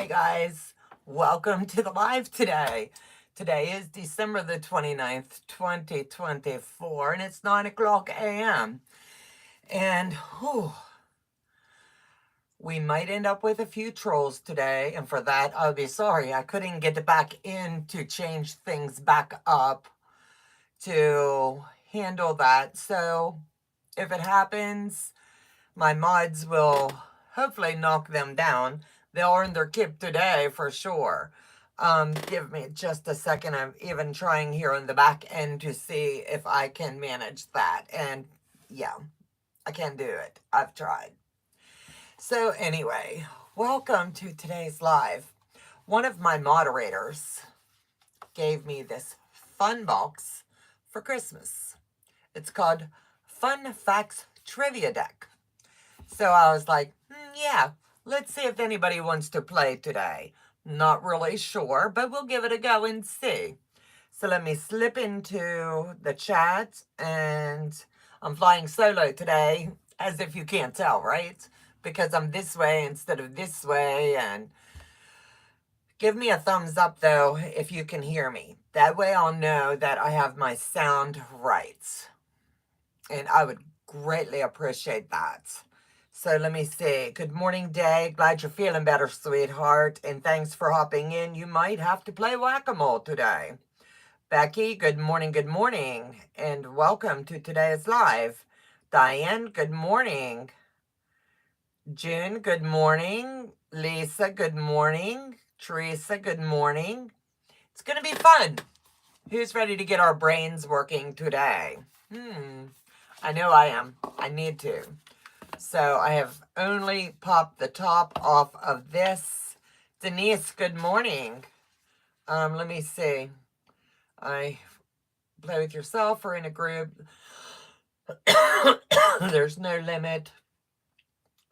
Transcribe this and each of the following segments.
guys, welcome to the live today. Today is December the 29th, 2024, and it's 9 o'clock a.m. And whew, we might end up with a few trolls today, and for that, I'll be sorry. I couldn't get back in to change things back up to handle that. So if it happens, my mods will hopefully knock them down. They'll earn their keep today for sure. Give me just a second. I'm even trying here on the back end to see if I can manage that. And yeah, I can do it. I've tried. So anyway, welcome to today's live. One of my moderators gave me this fun box for Christmas. It's called Fun Facts Trivia Deck. So I was like, yeah, let's see if anybody wants to play today. Not really sure, but we'll give it a go and see. So let me slip into the chat, and I'm flying solo today, as if you can't tell, right? Because I'm this way instead of this way, and give me a thumbs up, though, if you can hear me. That way I'll know that I have my sound right. And I would greatly appreciate that. So let me see. Good morning, Day. Glad you're feeling better, sweetheart. And thanks for hopping in. You might have to play whack-a-mole today. Becky, good morning. And welcome to today's live. Diane, good morning. June, good morning. Lisa, good morning. Teresa, good morning. It's going to be fun. Who's ready to get our brains working today? I know I am. I need to. So I have only popped the top off of this. Denise, good morning. Let me see. I play with yourself or in a group. There's no limit.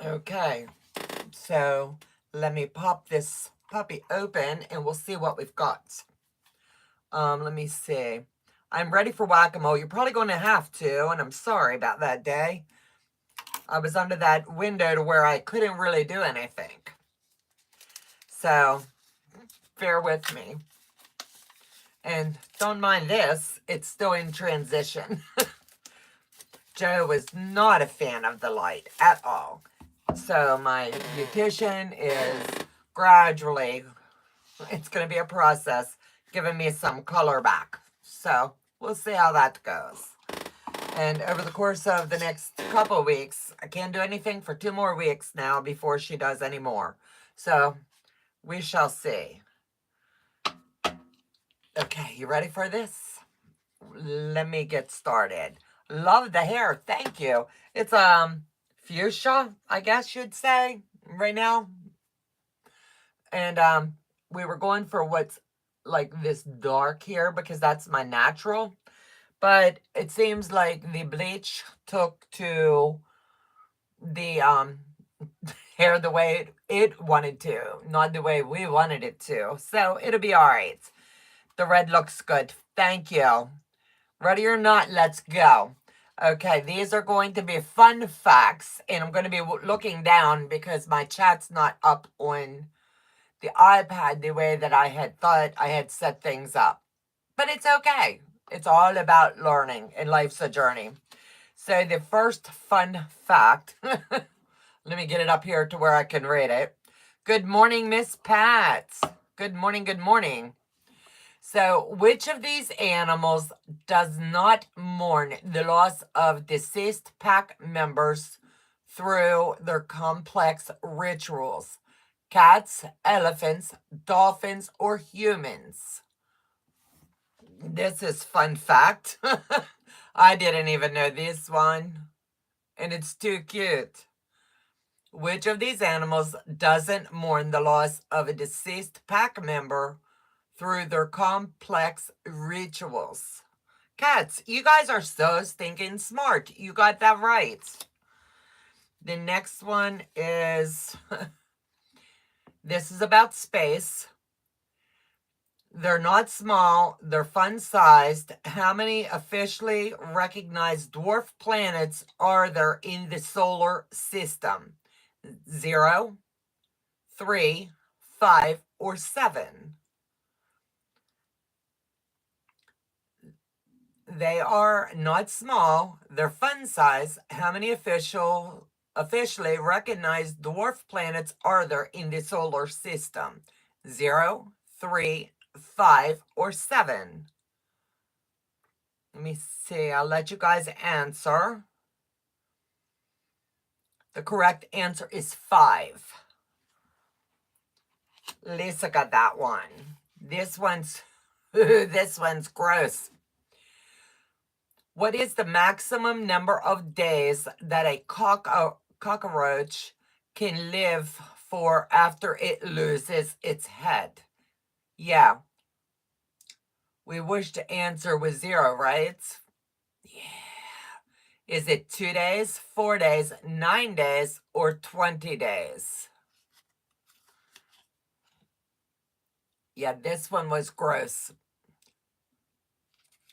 Okay. So let me pop this puppy open and we'll see what we've got. Let me see. I'm ready for whack-a-mole. You're probably going to have to, and I'm sorry about that, Day. I was under that window to where I couldn't really do anything. So, bear with me. And don't mind this, it's still in transition. Joe was not a fan of the light at all. So my beautician is gradually, it's going to be a process, giving me some color back. So, we'll see how that goes. And over the course of the next couple weeks, I can't do anything for 2 more weeks now before she does any more. So we shall see. Okay, you ready for this? Let me get started. Love the hair. Thank you. It's fuchsia, I guess you'd say, right now. And we were going for what's like this dark here because that's my natural. But it seems like the bleach took to the hair the way it wanted to, not the way we wanted it to. So it'll be all right. The red looks good. Thank you. Ready or not, let's go. Okay, these are going to be fun facts, and I'm going to be looking down because my chat's not up on the iPad the way that I had thought I had set things up. But it's okay. It's all about learning, and life's a journey. So the first fun fact, let me get it up here to where I can read it. Good morning, Miss Pat. Good morning. So which of these animals does not mourn the loss of deceased pack members through their complex rituals? Cats, elephants, dolphins, or humans? This is fun fact. I didn't even know this one. And it's too cute. Which of these animals doesn't mourn the loss of a deceased pack member through their complex rituals? Cats, you guys are so stinking smart. You got that right. The next one is, this is about space. They're not small, they're fun-sized. How many officially recognized dwarf planets are there in the solar system? 0, 3, 5, or 7? They are not small. They're fun size. How many officially recognized dwarf planets are there in the solar system? 0, 3, 5, or 7? Let me see. I'll let you guys answer. The correct answer is 5. Lisa got that one. This one's this one's gross. What is the maximum number of days that a cockroach can live for after it loses its head? Yeah. We wish to answer with 0, right? Yeah. Is it 2 days, 4 days, 9 days, or 20 days? Yeah, this one was gross.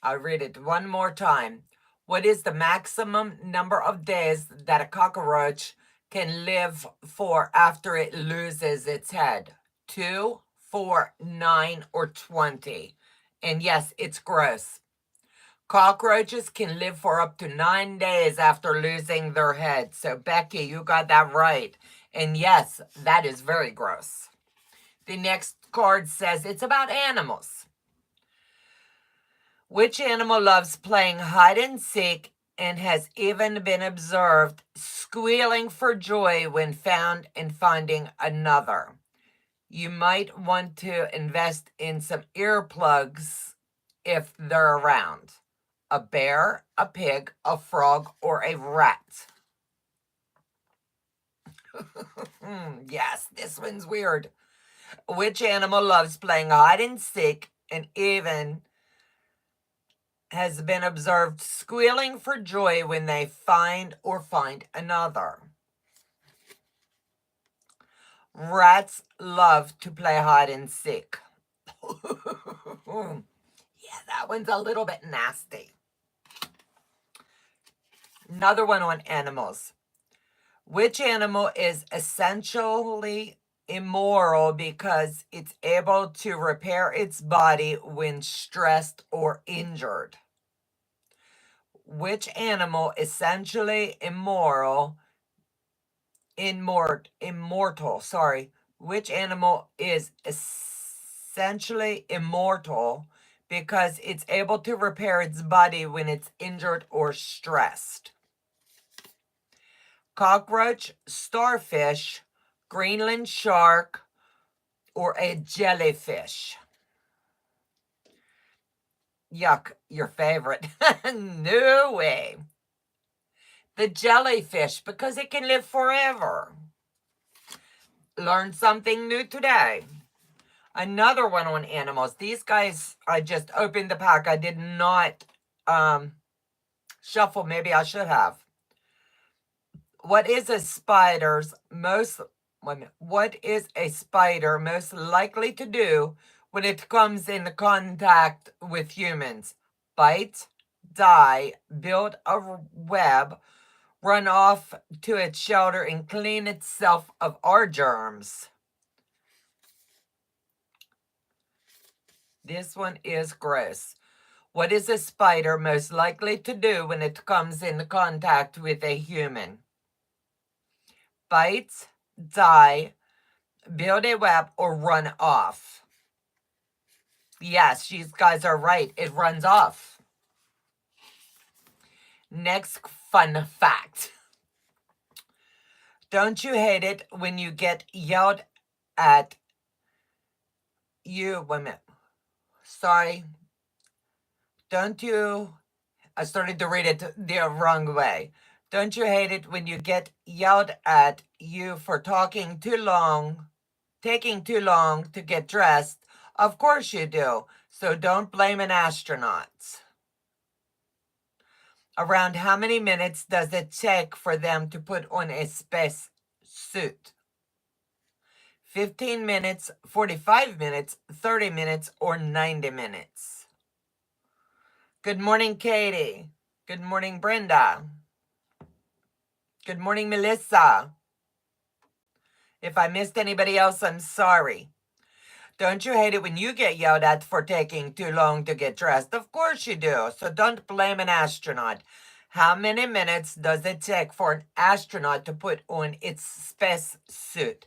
I'll read it one more time. What is the maximum number of days that a cockroach can live for after it loses its head? 2, 4, 9, or 20? And yes, it's gross. Cockroaches can live for up to 9 days after losing their head. So, Becky, you got that right. And yes, that is very gross. The next card says it's about animals. Which animal loves playing hide and seek and has even been observed squealing for joy when found and finding another? You might want to invest in some earplugs if they're around. A bear, a pig, a frog, or a rat? Yes, this one's weird. Which animal loves playing hide and seek and even has been observed squealing for joy when they find another? Rats love to play hide and seek. Yeah, that one's a little bit nasty. Another one on animals. Which animal is essentially immoral because it's able to repair its body when stressed or injured? Which animal essentially immortal, sorry. Which animal is essentially immortal because it's able to repair its body when it's injured or stressed? Cockroach, starfish, Greenland shark, or a jellyfish? Yuck, your favorite. No way. The jellyfish, because it can live forever. Learned something new today. Another one on animals. These guys, I just opened the pack. I did not shuffle. Maybe I should have. What is a spider most likely to do when it comes into contact with humans? Bite, die, build a web, run off to its shelter, and clean itself of our germs? This one is gross. What is a spider most likely to do when it comes into contact with a human? Bite, die, build a web, or run off? Yes, you guys are right. It runs off. Next fun fact. Don't you hate it when you get yelled at? Wait a minute. Sorry. Don't you? I started to read it the wrong way. Don't you hate it when you get yelled at you for taking too long to get dressed? Of course you do. So don't blame an astronaut. Around how many minutes does it take for them to put on a space suit? 15 minutes, 45 minutes, 30 minutes, or 90 minutes? Good morning, Katie. Good morning, Brenda. Good morning, Melissa. If I missed anybody else, I'm sorry. Don't you hate it when you get yelled at for taking too long to get dressed? Of course you do. So don't blame an astronaut. How many minutes does it take for an astronaut to put on its space suit?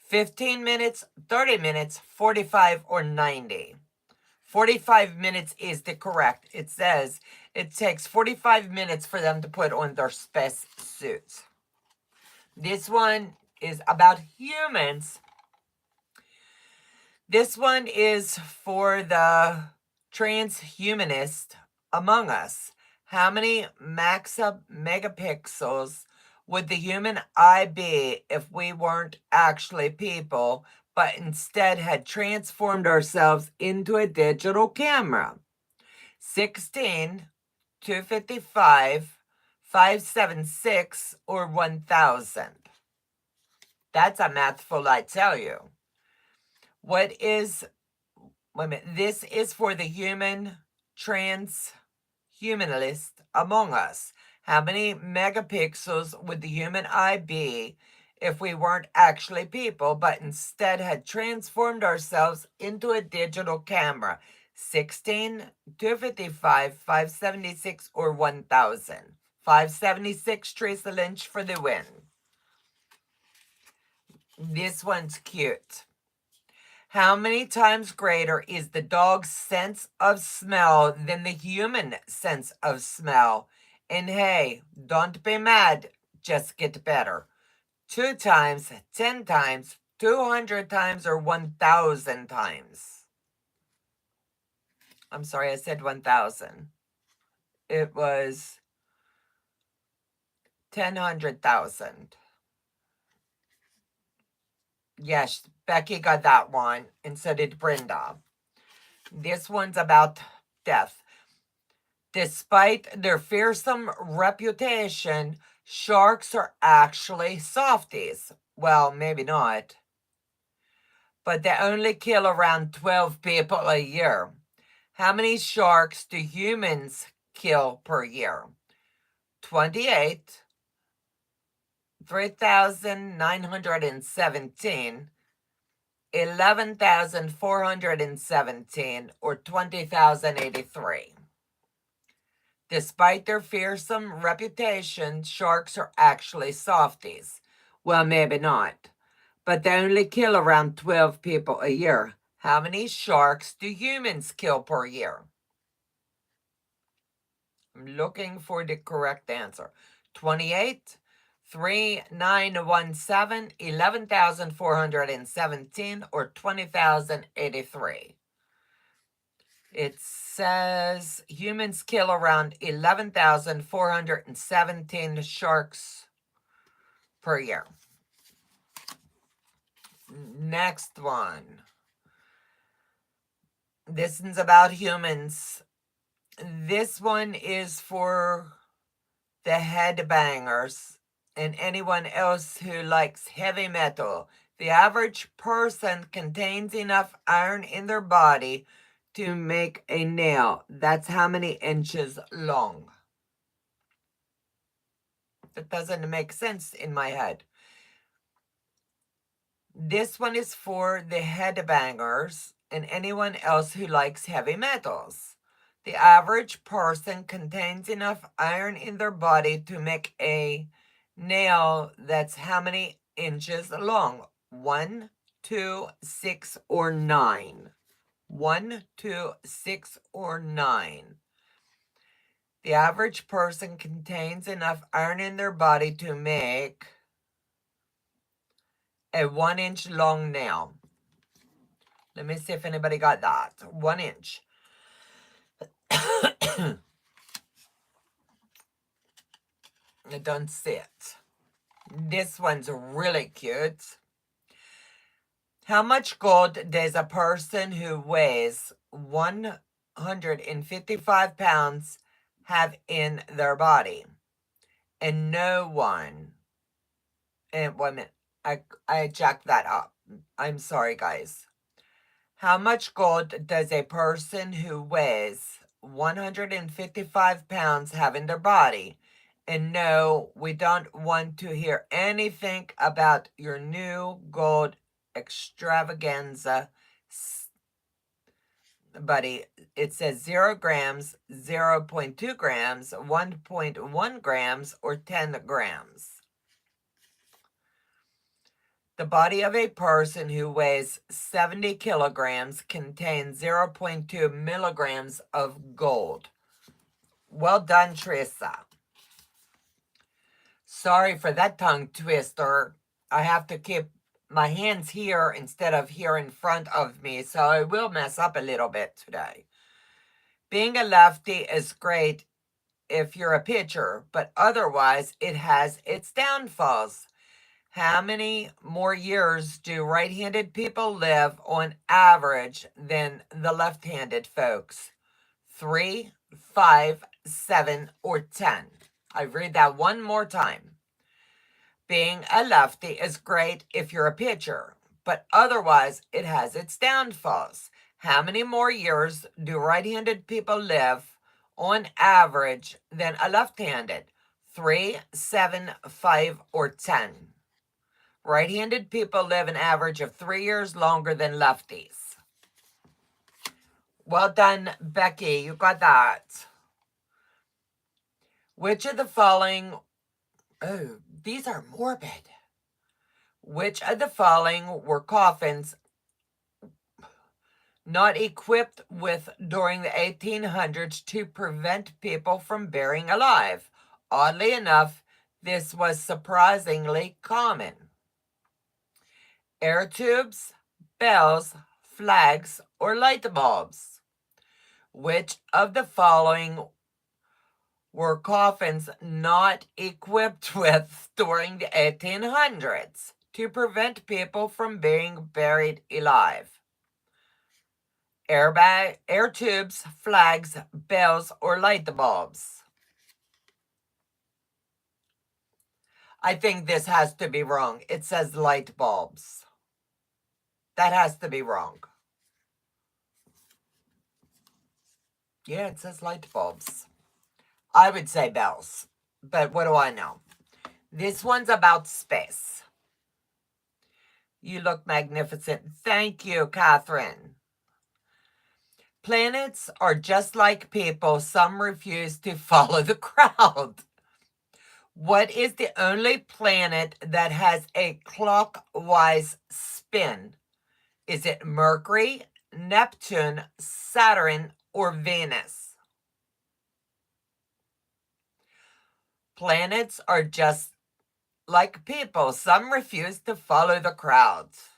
15 minutes, 30 minutes, 45, or 90? 45 minutes is the correct. It says it takes 45 minutes for them to put on their space suits. This one is about humans. This one is for the transhumanist among us. How many megapixels would the human eye be if we weren't actually people, but instead had transformed ourselves into a digital camera? 16, 255, 576, or 1000? That's a mouthful, I tell you. Wait a minute. This is for the transhumanist among us. How many megapixels would the human eye be if we weren't actually people, but instead had transformed ourselves into a digital camera? 16, 255, 576, or 1000? 576, Teresa Lynch for the win. This one's cute. How many times greater is the dog's sense of smell than the human sense of smell? And hey, don't be mad, just get better. 2 times, 10 times, 200 times, or 1,000 times? I'm sorry, I said 1,000. It was 10,100,000. Yes, Becky got that one, and so did Brenda. This one's about death. Despite their fearsome reputation, sharks are actually softies. Well, maybe not. But they only kill around 12 people a year. How many sharks do humans kill per year? 28, 3,917, 11,417, or 20,083? Despite their fearsome reputation, sharks are actually softies. Well, maybe not. But they only kill around 12 people a year. How many sharks do humans kill per year? I'm looking for the correct answer. 28, 3,917, 11,417, or 20,083? It says humans kill around 11,417 sharks per year. Next one. This one's about humans. This one is for the headbangers and anyone else who likes heavy metal. The average person contains enough iron in their body to make a nail. That's how many inches long? That doesn't make sense in my head. This one is for the headbangers and anyone else who likes heavy metals. The average person contains enough iron in their body to make a nail that's how many inches long? 1, 2, 6, or 9? 1, 2, 6, or 9? The average person contains enough iron in their body to make a 1-inch long nail. Let me see if anybody got that. 1 inch. I don't see it. This one's really cute. How much gold does a person who weighs 155 pounds have in their body? And no one. And wait a minute. I jacked that up. I'm sorry, guys. How much gold does a person who weighs 155 pounds have in their body? And no, we don't want to hear anything about your new gold extravaganza. Buddy, it says 0 grams, 0.2 grams, 1.1 grams, or 10 grams. The body of a person who weighs 70 kilograms contains 0.2 milligrams of gold. Well done, Trissa. Sorry for that tongue twister. I have to keep my hands here instead of here in front of me, so I will mess up a little bit today. Being a lefty is great if you're a pitcher, but otherwise it has its downfalls. How many more years do right-handed people live on average than the left-handed folks? 3, 5, 7, or 10? I read that one more time. Being a lefty is great if you're a pitcher, but otherwise it has its downfalls. How many more years do right-handed people live on average than a left-handed? 3, 7, 5, or 10? Right-handed people live an average of 3 years longer than lefties. Well done, Becky. You got that. Which of the following... Oh, these are morbid. Which of the following were coffins not equipped with during the 1800s to prevent people from burying alive? Oddly enough, this was surprisingly common. Air tubes, bells, flags, or light bulbs? Which of the following were coffins not equipped with during the 1800s to prevent people from being buried alive? Air tubes, flags, bells, or light bulbs? I think this has to be wrong. It says light bulbs. That has to be wrong. Yeah, it says light bulbs. I would say bells, but what do I know? This one's about space. You look magnificent. Thank you, Catherine. Planets are just like people. Some refuse to follow the crowd. What is the only planet that has a clockwise spin? Is it Mercury, Neptune, Saturn, or Venus? Planets are just like people. Some refuse to follow the crowds.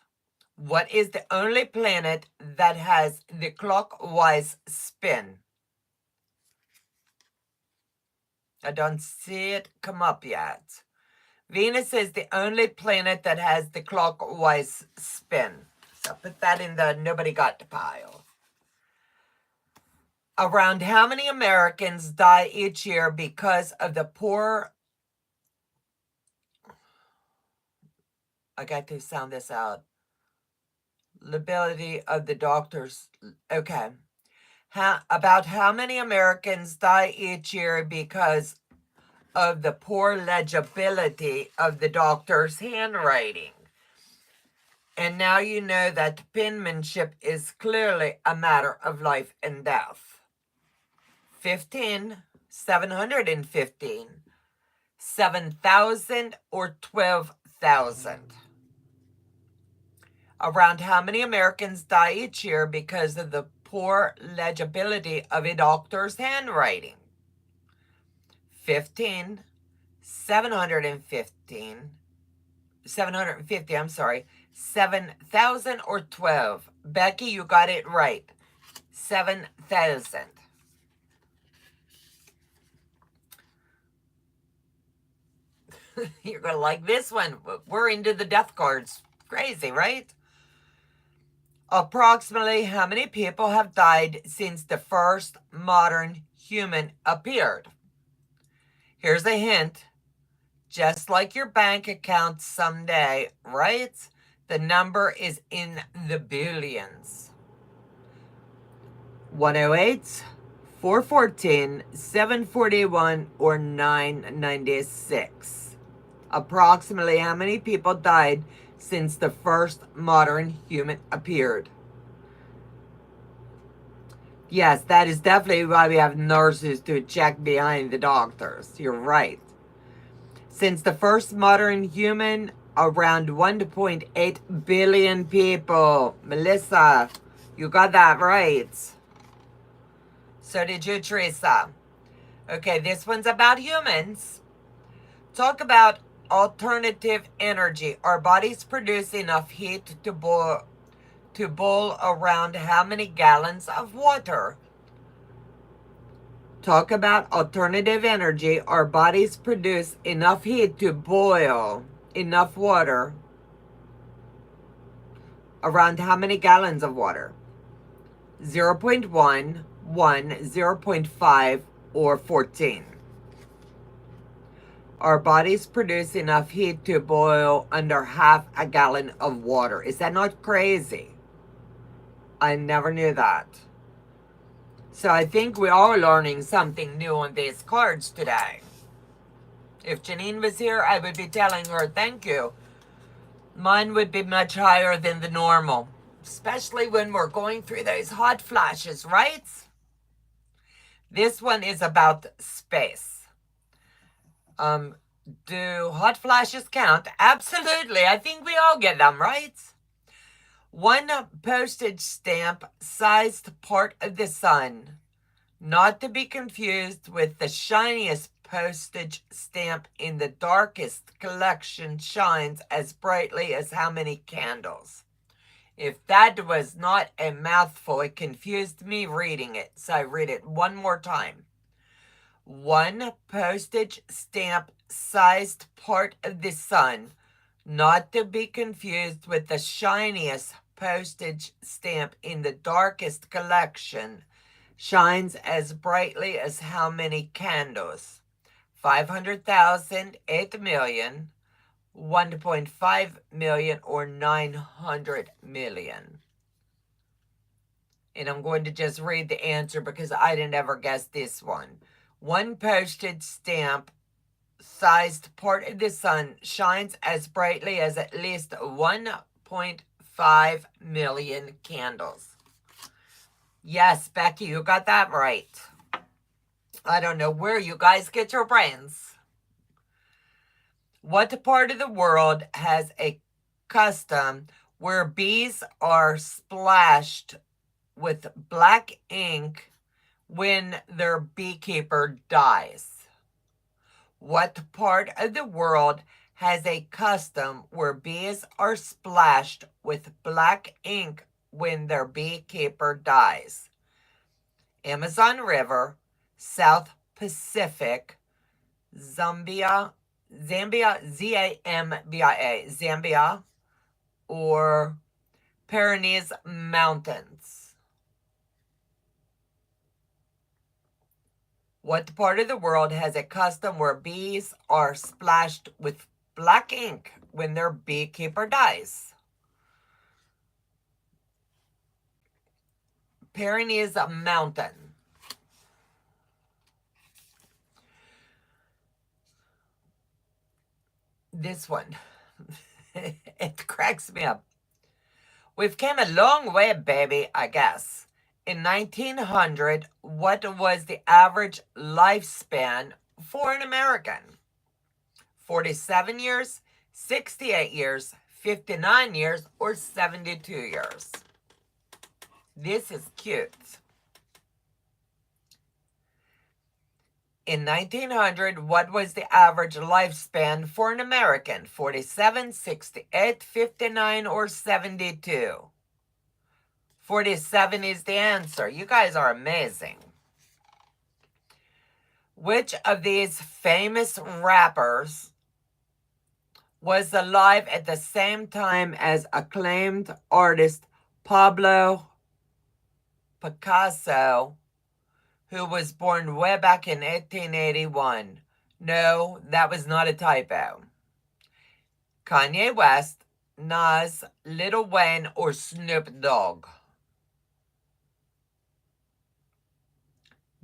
What is the only planet that has the clockwise spin? I don't see it come up yet. Venus is the only planet that has the clockwise spin. So put that in the nobody got the pile. Around how many Americans die each year because of the poor... I got to sound this out. Liability of the doctors. Okay. About how many Americans die each year because of the poor legibility of the doctor's handwriting? And now you know that penmanship is clearly a matter of life and death. 15, 715, 7,000, or 12,000? Around how many Americans die each year because of the poor legibility of a doctor's handwriting? 15, 715, 750, 7,000 or 12? Becky, you got it right. 7,000. You're going to like this one. We're into the death cards. Crazy, right? Approximately how many people have died since the first modern human appeared? Here's a hint. Just like your bank account someday, right? The number is in the billions. 108, 414, 741, or 996. Approximately how many people died since the first modern human appeared? Yes, that is definitely why we have nurses to check behind the doctors. You're right. Since the first modern human, around 1.8 billion people. Melissa, you got that right. So did you, Teresa. Okay, this one's about humans. Talk about alternative energy. Our bodies produce enough heat to boil around how many gallons of water? Talk about alternative energy. Our bodies produce enough heat to boil enough water around how many gallons of water? 0.1, 1, 0.5, or 14. Our bodies produce enough heat to boil under half a gallon of water. Is that not crazy? I never knew that. So I think we are learning something new on these cards today. If Janine was here, I would be telling her thank you. Mine would be much higher than the normal, especially when we're going through those hot flashes, right? This one is about space. Do hot flashes count? Absolutely. I think we all get them, right? One postage stamp sized part of the sun, not to be confused with the shiniest postage stamp in the darkest collection, shines as brightly as how many candles? If that was not a mouthful, it confused me reading it, so I read it one more time. One postage stamp sized part of the sun, not to be confused with the shiniest postage stamp in the darkest collection, shines as brightly as how many candles? 500,000, 8 million, 1.5 million, or 900 million. And I'm going to just read the answer because I didn't ever guess this one. One postage stamp sized part of the sun shines as brightly as at least 1.5 million candles. Yes, Becky, you got that right. I don't know where you guys get your brains. What part of the world has a custom where bees are splashed with black ink when their beekeeper dies? What part of the world has a custom where bees are splashed with black ink when their beekeeper dies? Amazon River, South Pacific, Zambia, Zambia, Zambia, or Pyrenees Mountains. What part of the world has a custom where bees are splashed with black ink when their beekeeper dies? Pyrenees Mountain. This one. It cracks me up. We've came a long way, baby, I guess. In 1900, what was the average lifespan for an American? 47 years, 68 years, 59 years, or 72 years? This is cute. In 1900, what was the average lifespan for an American? 47, 68, 59, or 72? 47 is the answer. You guys are amazing. Which of these famous rappers was alive at the same time as acclaimed artist Pablo Picasso, who was born way back in 1881? No, that was not a typo. Kanye West, Nas, Lil Wayne, or Snoop Dogg?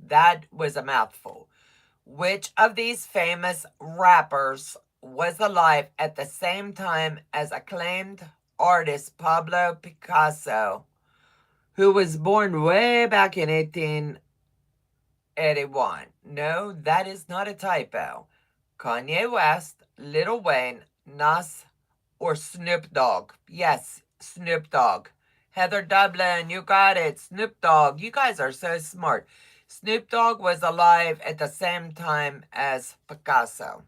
That was a mouthful. Which of these famous rappers was alive at the same time as acclaimed artist Pablo Picasso, who was born way back in 1881. No, that is not a typo. Kanye West, Lil Wayne, Nas, or Snoop Dogg. Yes, Snoop Dogg. Heather Dublin, you got it. Snoop Dogg. You guys are so smart. Snoop Dogg was alive at the same time as Picasso.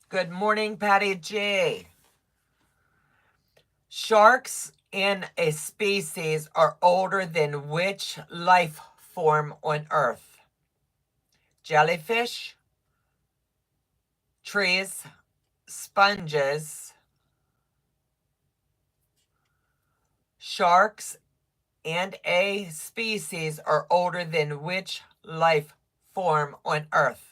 Good morning, Patty G. Sharks in a species are older than which life form on Earth? Jellyfish, trees, sponges. Sharks and a species are older than which life form on Earth?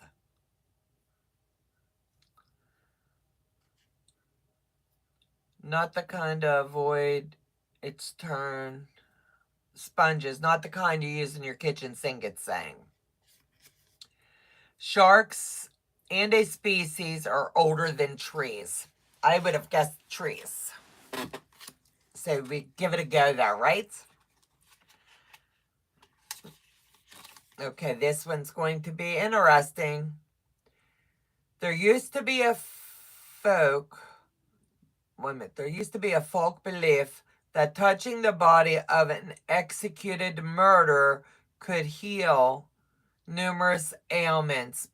Not the kind to avoid its turn. Sponges, not the kind you use in your kitchen sink, it's saying. Sharks and a species are older than trees. I would have guessed trees. So we give it a go there, right? Okay, this one's going to be interesting. There used to be a folk belief that touching the body of an executed murderer could heal numerous ailments.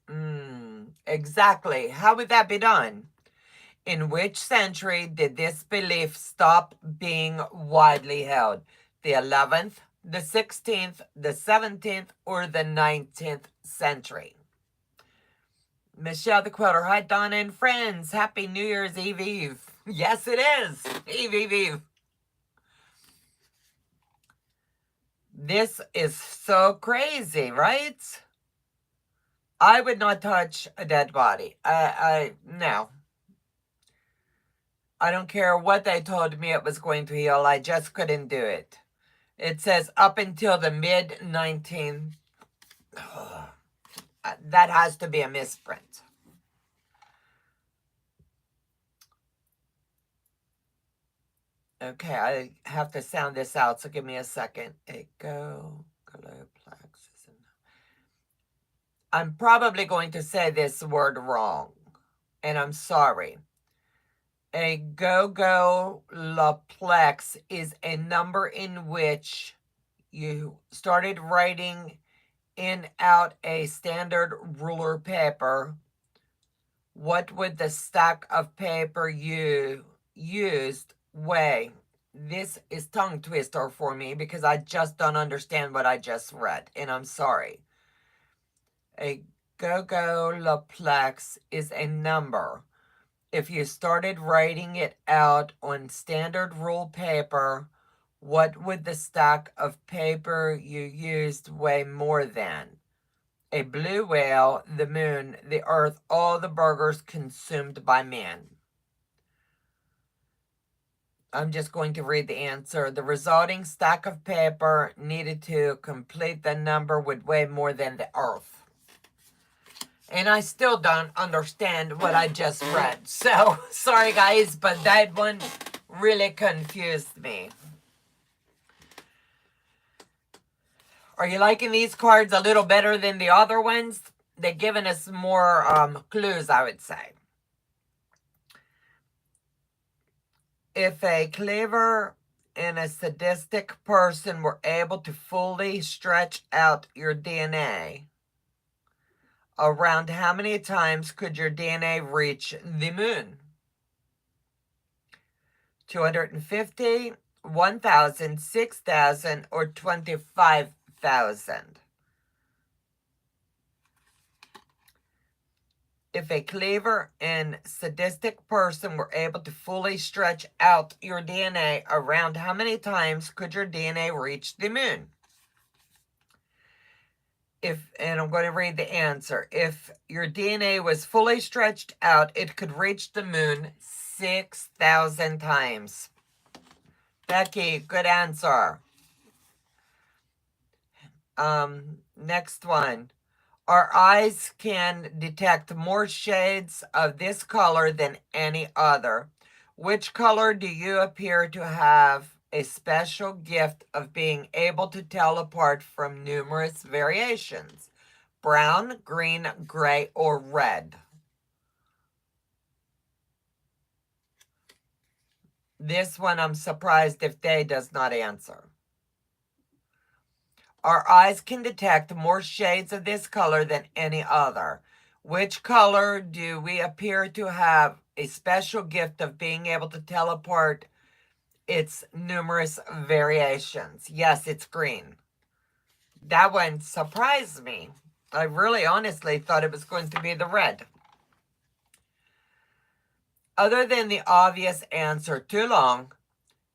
Exactly. How would that be done? In which century did this belief stop being widely held? The 11th, the 16th, the 17th, or the 19th century? Michelle the Quilter. Hi, Donna and friends. Happy New Year's Eve. Yes, it is. Eve. This is so crazy, right? I would not touch a dead body. No. I don't care what they told me it was going to heal. I just couldn't do it. It says up until the mid 19th. That has to be a misprint. Okay, I have to sound this out, so give me a second. I'm probably going to say this word wrong, and I'm sorry. A gogolaplex is a number in which you started writing in out a standard ruler paper. What would the stack of paper you used weigh? This is tongue twister for me because I just don't understand what I just read, and I'm sorry. A gogolaplex is a number. If you started writing it out on standard rule paper, what would the stack of paper you used weigh more than? A blue whale, the moon, the earth, all the burgers consumed by man. I'm just going to read the answer. The resulting stack of paper needed to complete the number would weigh more than the earth. And I still don't understand what I just read. So, sorry guys, but that one really confused me. Are you liking these cards a little better than the other ones? They're giving us more clues, I would say. If a clever and a sadistic person were able to fully stretch out your DNA, around how many times could your DNA reach the moon? 250, 1,000, 6,000, or 25,000? If a clever and sadistic person were able to fully stretch out your DNA, around how many times could your DNA reach the moon? And I'm going to read the answer. If your DNA was fully stretched out, it could reach the moon 6,000 times. Becky, good answer. Next one. Our eyes can detect more shades of this color than any other. Which color do you appear to have a special gift of being able to tell apart from numerous variations: brown, green, gray, or red. This one I'm surprised if they does not answer. Our eyes can detect more shades of this color than any other. Which color do we appear to have a special gift of being able to tell apart its numerous variations? Yes, it's green. That one surprised me. I really honestly thought it was going to be the red. Other than the obvious answer, too long,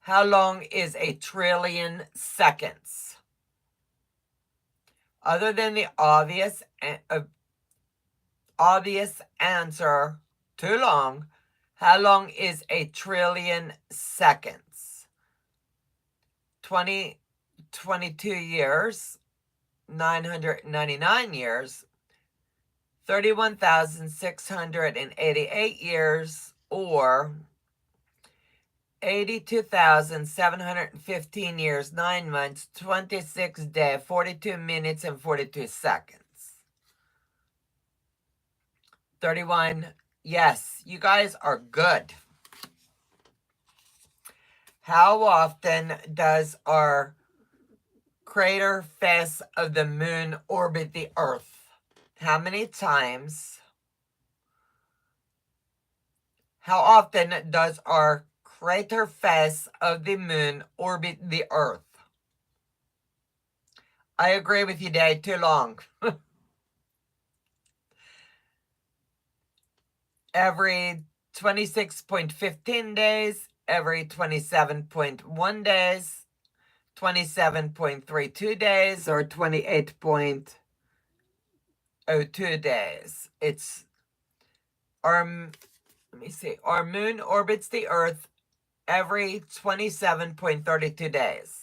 how long is a trillion seconds? Other than the obvious answer, too long, how long is a trillion seconds? 22 years, 999 years, 31,688 years, or 82,715 years, 9 months, 26 days, 42 minutes, and 42 seconds. 31. Yes, you guys are good. How often does our crater face of the moon orbit the Earth? How many times? How often does our crater face of the moon orbit the Earth? I agree with you, Dave. Too long. Every 26.15 days, every 27.1 days, 27.32 days, or 28.02 days. It's our, let me see, our moon orbits the Earth every 27.32 days.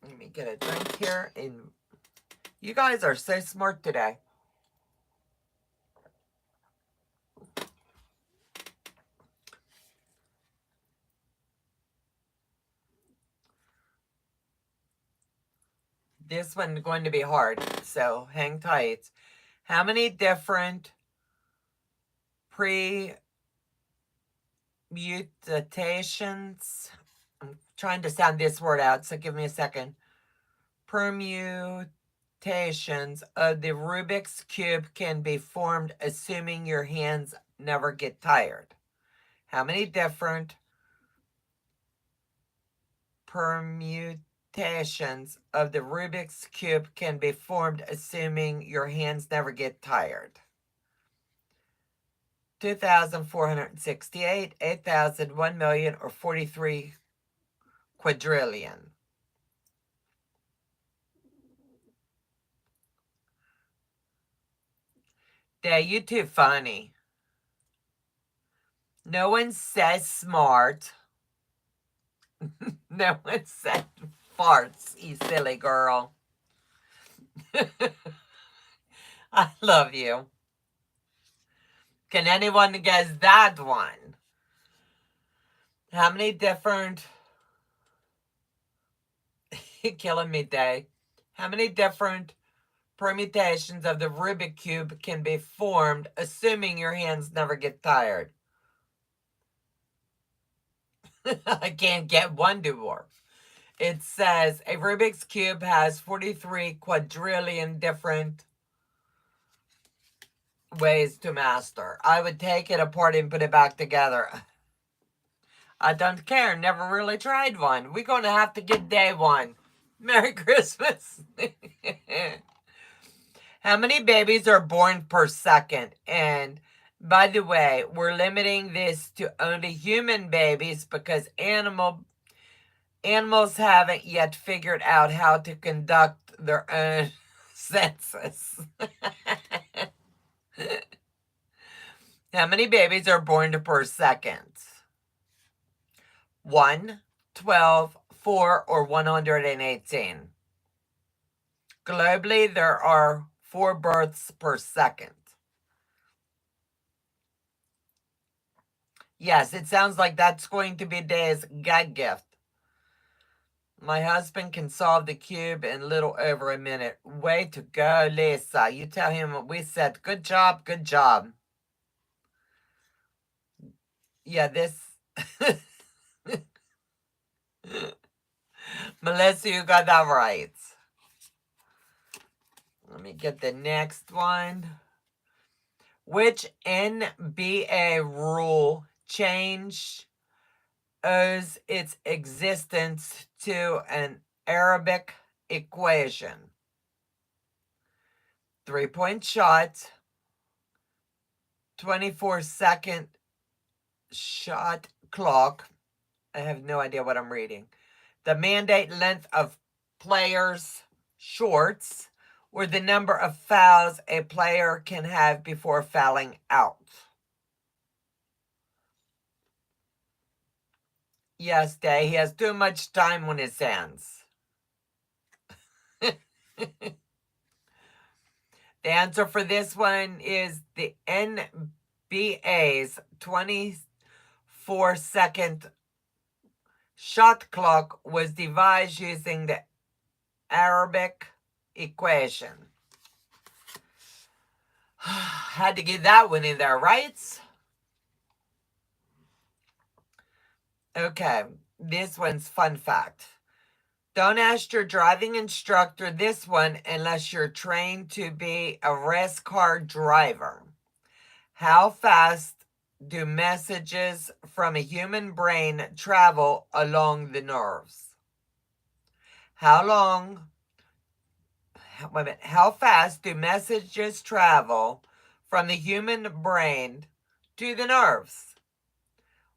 Let me get a drink here. And you guys are so smart today. This one's going to be hard, so hang tight. How many different permutations? I'm trying to sound this word out, so give me a second. Permutations of the Rubik's Cube can be formed, assuming your hands never get tired. How many different permutations of the Rubik's Cube can be formed, assuming your hands never get tired? 2,468, 8,000, 1 million, or 43 quadrillion. Dad, you too funny. No one says smart. No one said farts, you silly girl. I love you. Can anyone guess that one? How many different... You're killing me, Day. How many different permutations of the Rubik Cube can be formed, assuming your hands never get tired? I can't get one dwarf. It says a Rubik's Cube has 43 quadrillion different ways to master. I would take it apart and put it back together. I don't care. Never really tried one. We're going to have to get day one. Merry Christmas. How many babies are born per second? And by the way, we're limiting this to only human babies because animals haven't yet figured out how to conduct their own census. How many babies are born per second? 1, 12, 4, or 118? Globally, there are 4 births per second. Yes, it sounds like that's going to be today's gag gift. My husband can solve the cube in little over a minute. Way to go, Lisa. You tell him what we said. Good job, good job. Yeah, this. Melissa, you got that right. Let me get the next one. Which NBA rule change owes its existence to an Arabic equation? 3-point shot, 24-second shot clock. I have no idea what I'm reading. The mandate length of players' shorts, or the number of fouls a player can have before fouling out. Yes, Day, he has too much time on his hands. The answer for this one is the NBA's 24-second shot clock was devised using the Arabic equation. Had to get that one in there, right? Okay, this one's fun fact. Don't ask your driving instructor this one unless you're trained to be a race car driver. How fast do messages from a human brain travel along the nerves? How fast do messages travel from the human brain to the nerves?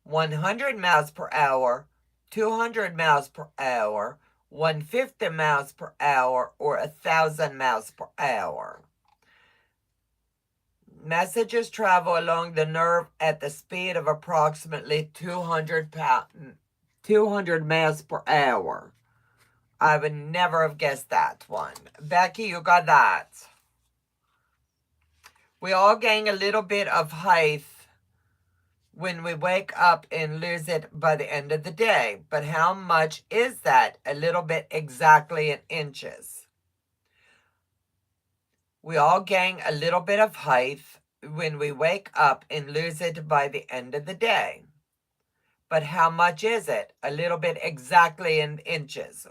100 miles per hour, 200 miles per hour, 150 miles per hour, or 1,000 miles per hour. Messages travel along the nerve at the speed of approximately 200 miles per hour. I would never have guessed that one. Becky, you got that. We all gain a little bit of height when we wake up and lose it by the end of the day. But how much is that? A little bit exactly in inches. We all gain a little bit of height when we wake up and lose it by the end of the day. But how much is it? A little bit exactly in inches.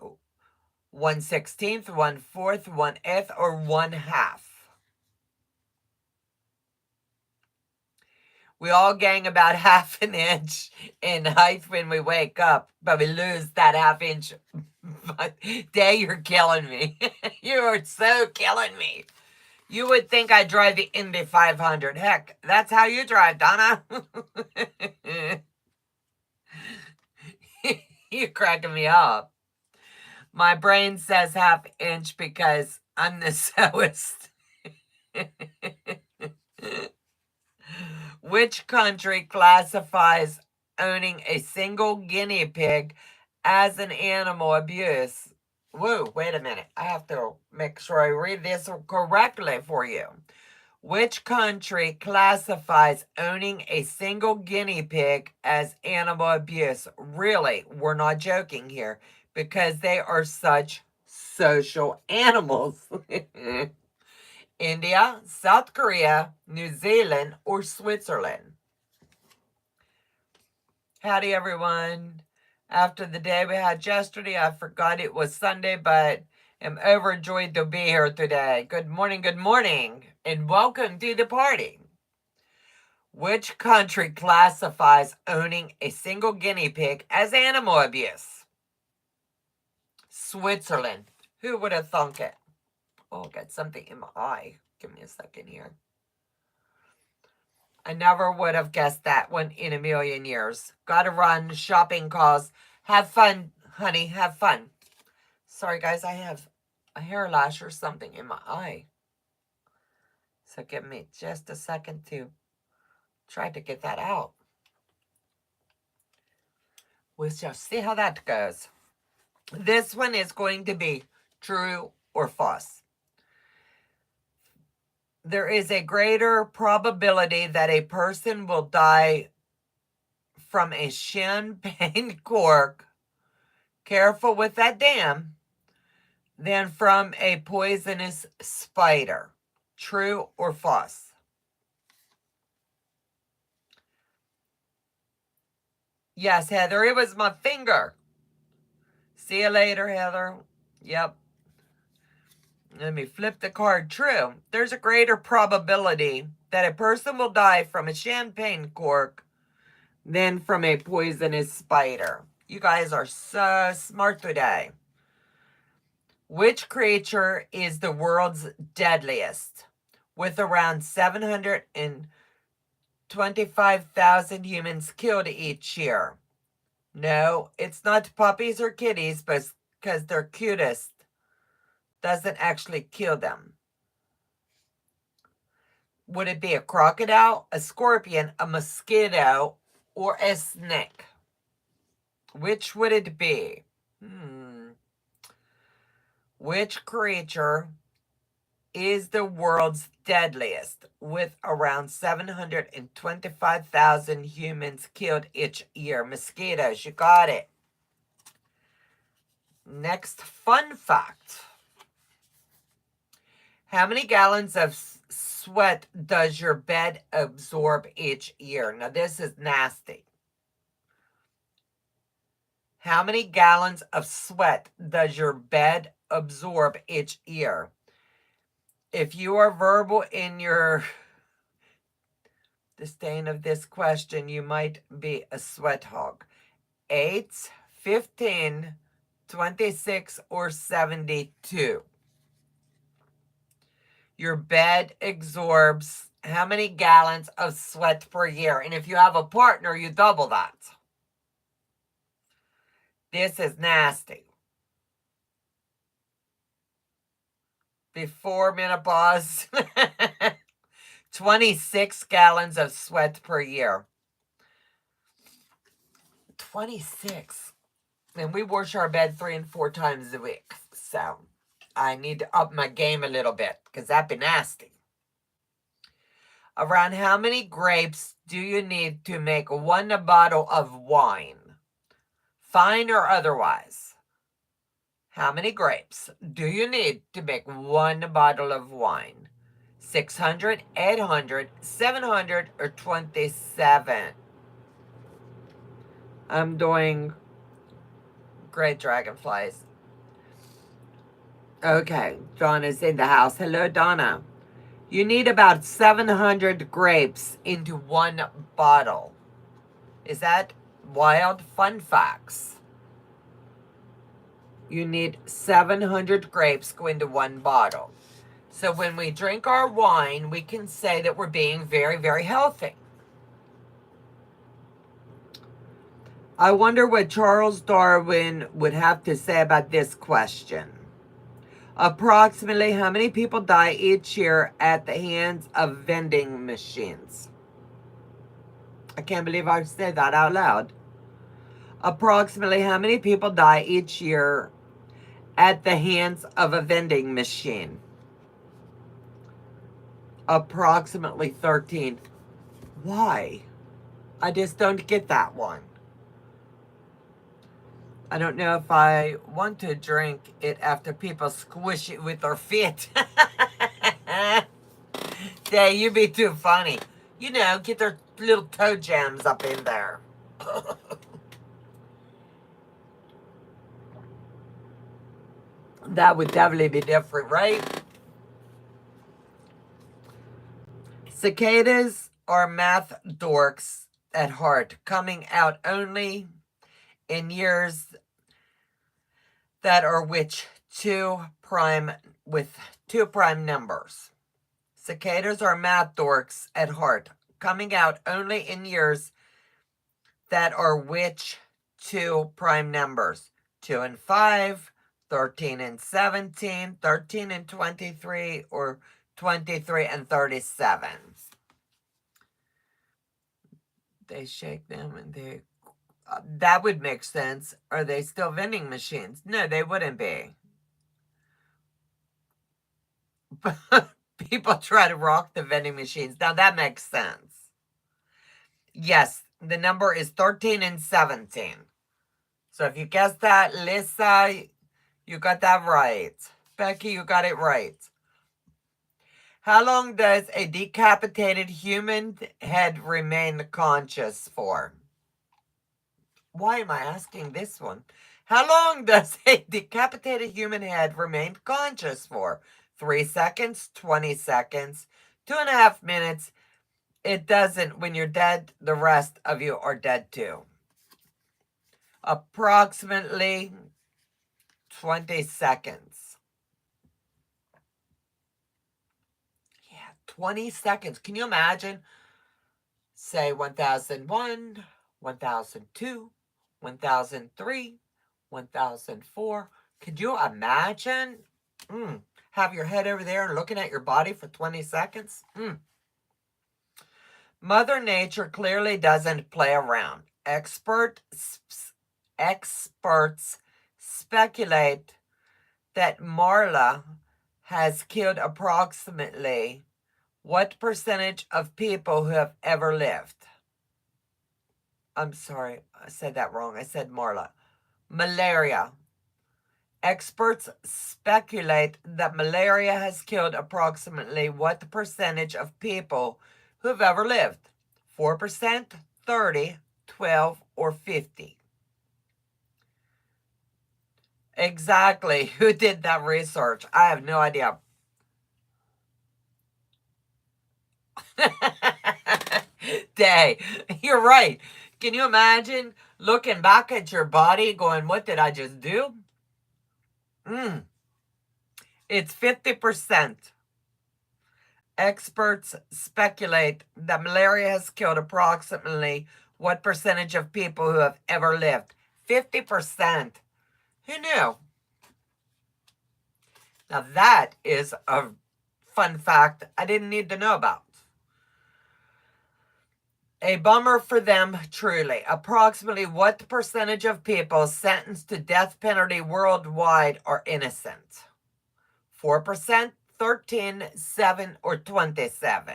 1/16, 1/4, 1/8, or 1/2. We all gain about half an inch in height when we wake up, but we lose that half inch. But Day, you're killing me. You are so killing me. You would think I drive the Indy 500. Heck, that's how you drive, Donna. You're cracking me up. My brain says half inch because I'm the sewist. Which country classifies owning a single guinea pig as an animal abuse? Whoa, wait a minute. I have to make sure I read this correctly for you. Which country classifies owning a single guinea pig as animal abuse? Really, we're not joking here because they are such social animals. India, South Korea, New Zealand, or Switzerland? Howdy, everyone. After the day we had yesterday, I forgot it was Sunday, but am overjoyed to be here today. Good morning, and welcome to the party. Which country classifies owning a single guinea pig as animal abuse? Switzerland. Who would have thunk it? Oh, got something in my eye. Give me a second here. I never would have guessed that one in a million years. Gotta run, shopping calls. Have fun, honey, have fun. Sorry, guys, I have a hair lash or something in my eye. So give me just a second to try to get that out. We'll just see how that goes. This one is going to be true or false. There is a greater probability that a person will die from a champagne cork, careful with that dam, than from a poisonous spider. True or false? Yes, Heather, it was my finger. See you later, Heather. Yep. Let me flip the card. True. There's a greater probability that a person will die from a champagne cork than from a poisonous spider. You guys are so smart today. Which creature is the world's deadliest, with around 725,000 humans killed each year? No, it's not puppies or kitties, but because they're cutest doesn't actually kill them. Would it be a crocodile, a scorpion, a mosquito, or a snake? Which would it be? Which creature is the world's deadliest, with around 725,000 humans killed each year? Mosquitoes, you got it. Next fun fact. How many gallons of sweat does your bed absorb each year? Now, this is nasty. How many gallons of sweat does your bed absorb each year? If you are verbal in your disdain of this question, you might be a sweat hog. 8, 15, 26, or 72. Your bed absorbs how many gallons of sweat per year? And if you have a partner, you double that. This is nasty. Before menopause, 26 gallons of sweat per year. 26. And we wash our bed 3 and 4 times a week. So I need to up my game a little bit because that'd be nasty. Around how many grapes do you need to make 1 bottle of wine? Fine or otherwise? How many grapes do you need to make 1 bottle of wine? 600, 800, 700, or 27? I'm doing great dragonflies. Okay, Donna's in the house. Hello, Donna. You need about 700 grapes into 1 bottle. Is that wild? Fun facts. You need 700 grapes go into 1 bottle. So when we drink our wine, we can say that we're being very, very healthy. I wonder what Charles Darwin would have to say about this question. Approximately how many people die each year at the hands of vending machines? I can't believe I said that out loud. Approximately how many people die each year at the hands of a vending machine? Approximately 13. Why? I just don't get that one. I don't know if I want to drink it after people squish it with their feet. Yeah, you be too funny. You know, get their little toe jams up in there. That would definitely be different, right? Cicadas are math dorks at heart, coming out only in years that are with two prime numbers. Cicadas are math dorks at heart, coming out only in years that are which 2 prime numbers? 2 and 5, 13 and 17, 13 and 23, or 23 and 37. They shake them and they... that would make sense. Are they still vending machines? No, they wouldn't be. People try to rock the vending machines. Now that makes sense. Yes, The number is 13 and 17. So if you guessed that, Lisa, you got that right. Becky, you got it right. How long does a decapitated human head remain conscious for? Why am I asking this one? How long does a decapitated human head remain conscious for? 3 seconds, 20 seconds, 2.5 minutes. It doesn't. When you're dead, the rest of you are dead too. Approximately 20 seconds. Yeah, 20 seconds. Can you imagine? Say 1001, 1002, 1003, 1004. Could you imagine? Have your head over there and looking at your body for 20 seconds? Mother Nature clearly doesn't play around. Experts speculate that Marla has killed approximately what percentage of people who have ever lived? I'm sorry, I said that wrong. I said Marla. Malaria. Experts speculate that malaria has killed approximately what percentage of people who have ever lived? 4%, 30, 12, or 50? Exactly. Who did that research? I have no idea. Day. You're right. Can you imagine looking back at your body going, what did I just do? It's 50%. Experts speculate that malaria has killed approximately what percentage of people who have ever lived? 50%. Who knew? Now that is a fun fact I didn't need to know about. A bummer for them, truly. Approximately what percentage of people sentenced to death penalty worldwide are innocent? 4%, 13, 7, or 27?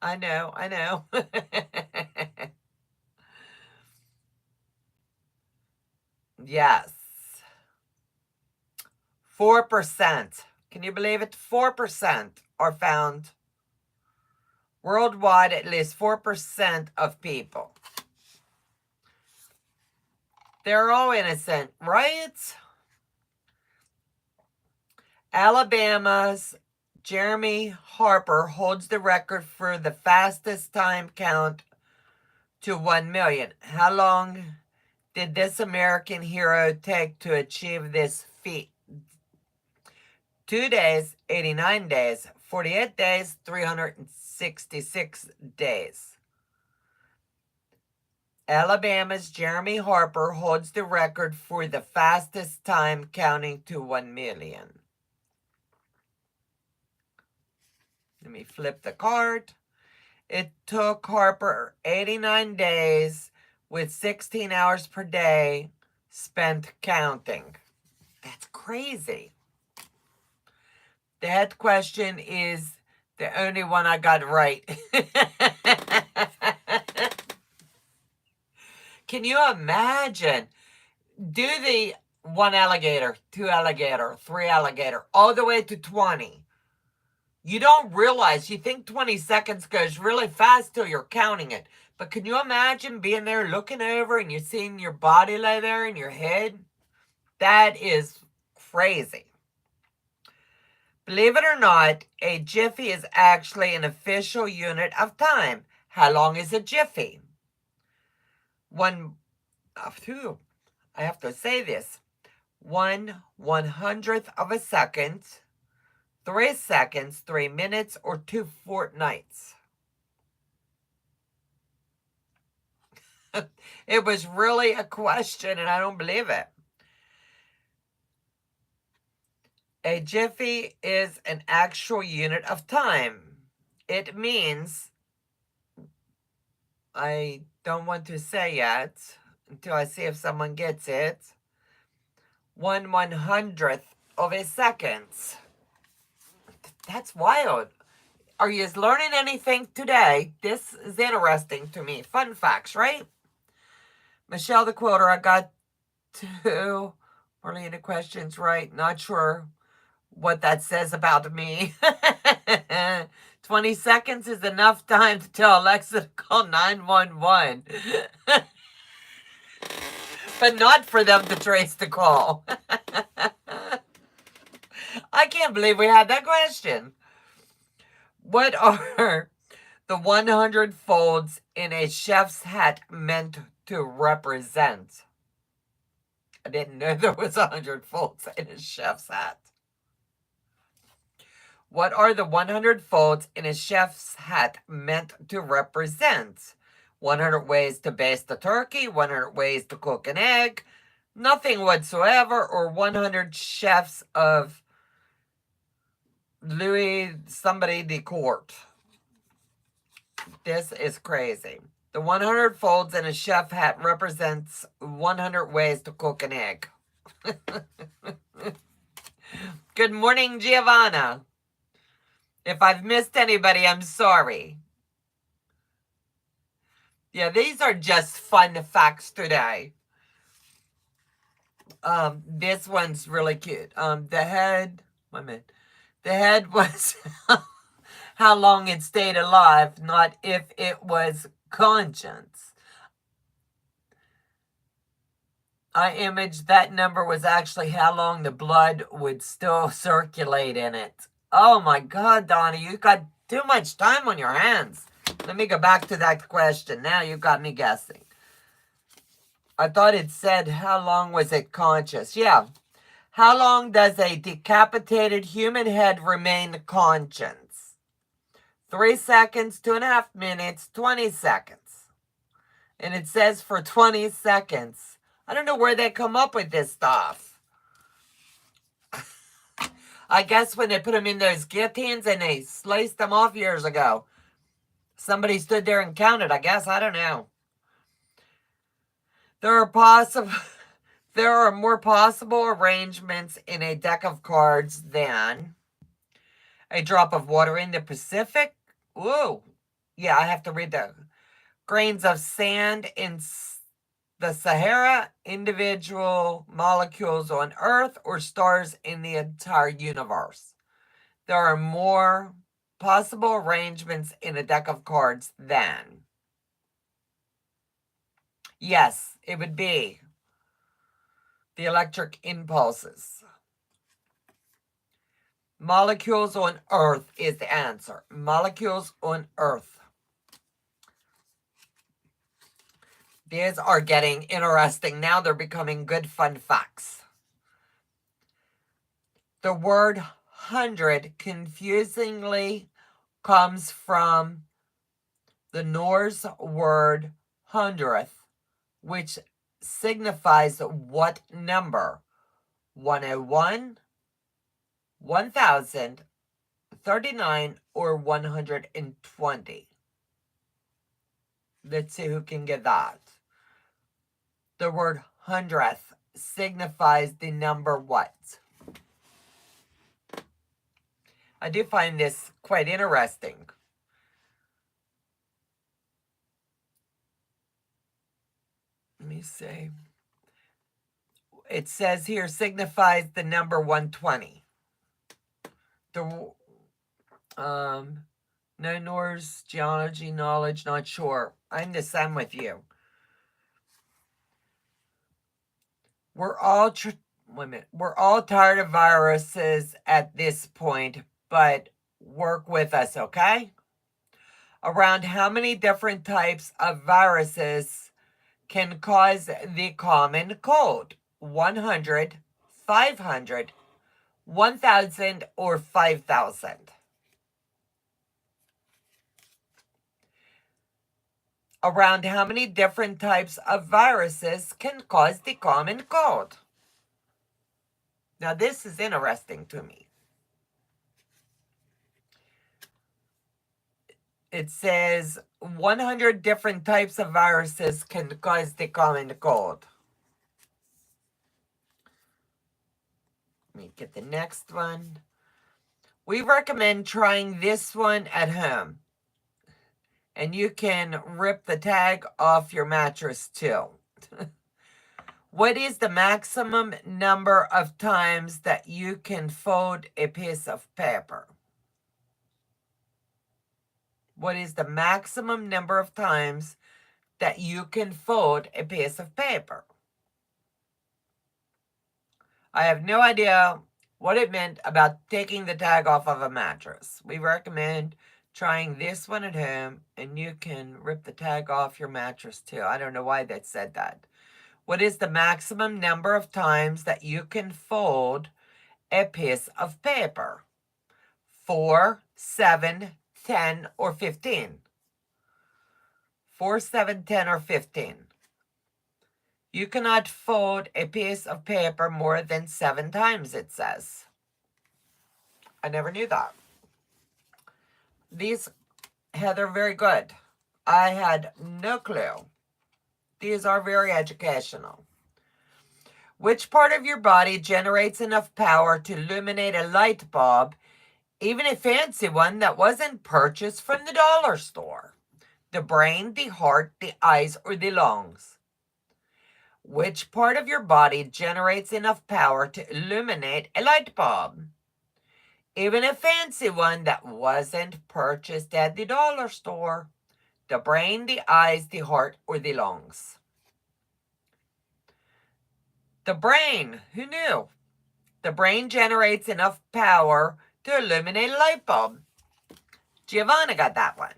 I know, I know. Yes. 4%. Can you believe it? 4% are found worldwide, at least 4% of people. They're all innocent, right? Alabama's Jeremy Harper holds the record for the fastest time count to 1 million. How long did this American hero take to achieve this feat? 2 days, 89 days, 48 days, 366 days. Alabama's Jeremy Harper holds the record for the fastest time counting to 1 million. Let me flip the card. It took Harper 89 days with 16 hours per day spent counting. That's crazy. The head question is the only one I got right. Can you imagine? Do the 1 alligator, 2 alligator, 3 alligator, all the way to 20. You don't realize, you think 20 seconds goes really fast till you're counting it. But can you imagine being there looking over and you're seeing your body lay there in your head? That is crazy. Believe it or not, a jiffy is actually an official unit of time. How long is a jiffy? I have to say this. 1/100th of a second, 3 seconds, 3 minutes, or 2 fortnights. It was really a question, and I don't believe it. A jiffy is an actual unit of time. It means, I don't want to say yet until I see if someone gets it, 1/100th of a second. That's wild. Are you learning anything today? This is interesting to me. Fun facts, right? Michelle the Quoter, I got 2 Marlena questions right. Not sure what that says about me. 20 seconds is enough time to tell Alexa to call 911. But not for them to trace the call. I can't believe we had that question. What are the 100 folds in a chef's hat meant to represent? I didn't know there was 100 folds in a chef's hat. What are the 100 folds in a chef's hat meant to represent? 100 ways to baste a turkey, 100 ways to cook an egg, nothing whatsoever, or 100 chefs of Louis somebody de court. This is crazy. The 100 folds in a chef hat represents 100 ways to cook an egg. Good morning, Giovanna. If I've missed anybody, I'm sorry. Yeah, these are just fun facts today. This one's really cute. The head was how long it stayed alive, not if it was conscious. I imaged that number was actually how long the blood would still circulate in it. Oh my God, Donna, you got too much time on your hands. Let me go back to that question. Now you got me guessing. I thought it said how long was it conscious. Yeah. How long does a decapitated human head remain conscious? 3 seconds, 2.5 minutes, 20 seconds. And it says for 20 seconds. I don't know where they come up with this stuff. I guess when they put them in those guillotines and they sliced them off years ago. Somebody stood there and counted, I guess. I don't know. There are more possible arrangements in a deck of cards than a drop of water in the Pacific. Ooh. Yeah, I have to read that. Grains of sand in the Sahara, individual molecules on Earth, or stars in the entire universe. There are more possible arrangements in a deck of cards than. Yes, it would be the electric impulses. Molecules on Earth is the answer. Molecules on Earth. These are getting interesting. Now they're becoming good fun facts. The word 100 confusingly comes from the Norse word hundredth, which signifies what number? 101, 1000, 39, or 120. Let's see who can get that. The word hundredth signifies the number what? I do find this quite interesting. Let me see. It says here signifies the number 120. No Norse geology knowledge, not sure. I'm the same with you. We're all tired of viruses at this point, but work with us, okay? Around how many different types of viruses can cause the common cold? 100, 500, 1,000, or 5,000? Around how many different types of viruses can cause the common cold? Now, this is interesting to me. It says 100 different types of viruses can cause the common cold. Let me get the next one. We recommend trying this one at home. And you can rip the tag off your mattress too. What is the maximum number of times that you can fold a piece of paper? What is the maximum number of times that you can fold a piece of paper? I have no idea what it meant about taking the tag off of a mattress. We recommend trying this one at home, and you can rip the tag off your mattress too. I don't know why they said that. What is the maximum number of times that you can fold a piece of paper? 4, 7, 10, or 15? 4, 7, 10, or 15? You cannot fold a piece of paper more than 7 times, it says. I never knew that. These, Heather, very good. I had no clue. These are very educational. Which part of your body generates enough power to illuminate a light bulb, even a fancy one that wasn't purchased from the dollar store? The brain, the heart, the eyes, or the lungs? Which part of your body generates enough power to illuminate a light bulb? Even a fancy one that wasn't purchased at the dollar store. The brain, the eyes, the heart, or the lungs? The brain. Who knew? The brain generates enough power to illuminate a light bulb. Giovanna got that one.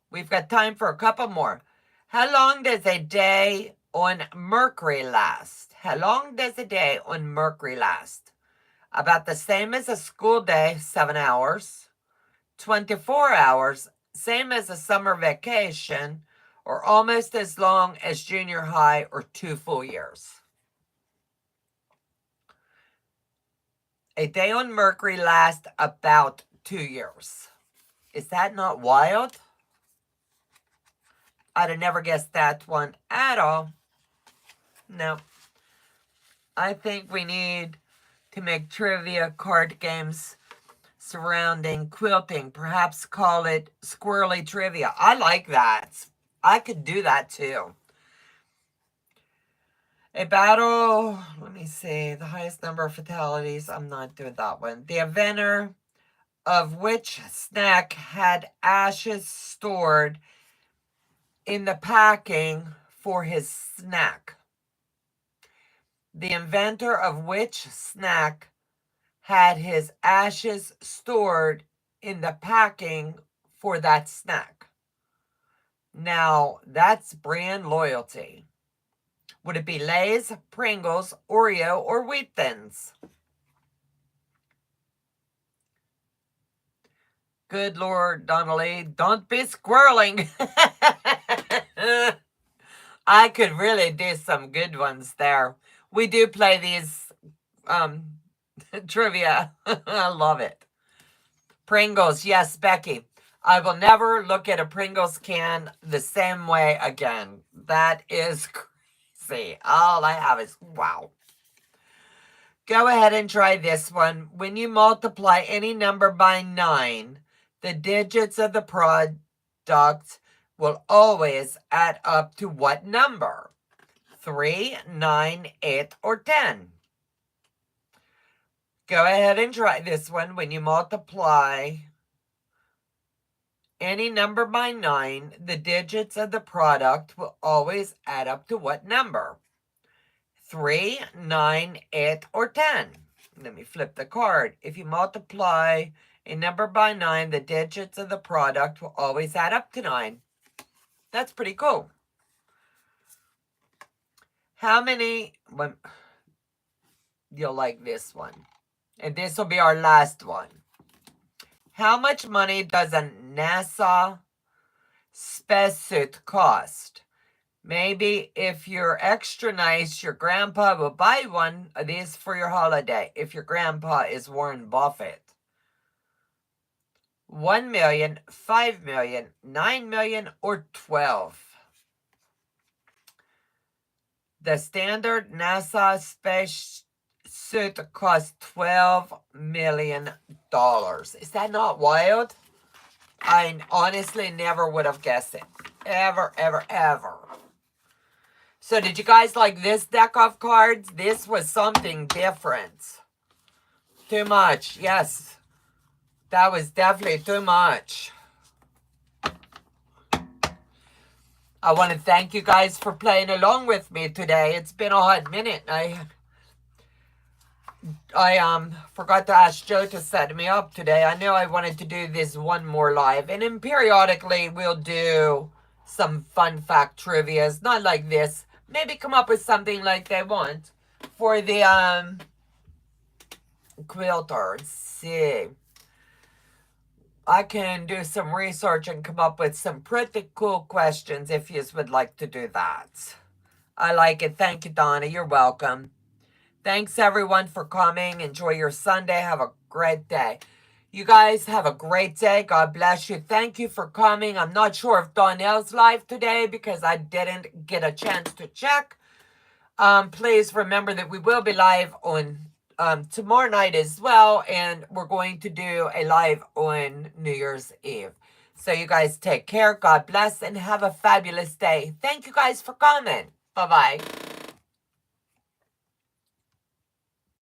We've got time for a couple more. How long does a day on Mercury last? How long does a day on Mercury last? About the same as a school day, 7 hours. 24 hours, same as a summer vacation, or almost as long as junior high or 2 full years. A day on Mercury lasts about 2 years. Is that not wild? I'd have never guessed that one at all. No. I think we need to make trivia card games surrounding quilting. Perhaps call it squirrely trivia. I like that. I could do that too. A battle, let me see, the highest number of fatalities. I'm not doing that one. The inventor of which snack had ashes stored in the packing for his snack? The inventor of which snack had his ashes stored in the packing for that snack? Now, that's brand loyalty. Would it be Lay's, Pringles, Oreo, or Wheat Thins? Good Lord, Donnelly, don't be squirreling. I could really do some good ones there. We do play these trivia. I love it. Pringles, yes, Becky. I will never look at a Pringles can the same way again. That is crazy. All I have is wow. Go ahead and try this one. When you multiply any number by 9, the digits of the product will always add up to what number? 3, 9, 8, or 10? Go ahead and try this one. When you multiply any number by 9, the digits of the product will always add up to what number? 3, 9, 8, or 10? Let me flip the card. If you multiply a number by 9, the digits of the product will always add up to 9. That's pretty cool. How many... You'll like this one. And this will be our last one. How much money does a NASA spacesuit cost? Maybe if you're extra nice, your grandpa will buy one of these for your holiday. If your grandpa is Warren Buffett. 1 million, 5 million, 9 million, or 12? The standard NASA space suit costs $12 million. Is that not wild? I honestly never would have guessed it. Ever, ever, ever. So did you guys like this deck of cards? This was something different. Too much, yes. That was definitely too much. I want to thank you guys for playing along with me today. It's been a hot minute. I forgot to ask Joe to set me up today. I knew I wanted to do this one more live. And then periodically we'll do some fun fact trivias. Not like this. Maybe come up with something like they want for the quilter. Let's see. I can do some research and come up with some pretty cool questions if you would like to do that. I like it. Thank you, Donna. You're welcome. Thanks, everyone, for coming. Enjoy your Sunday. Have a great day. You guys have a great day. God bless you. Thank you for coming. I'm not sure if Donnell's live today because I didn't get a chance to check. Please remember that we will be live on tomorrow night as well. And we're going to do a live on New Year's Eve. So you guys take care. God bless and have a fabulous day. Thank you guys for coming. Bye-bye.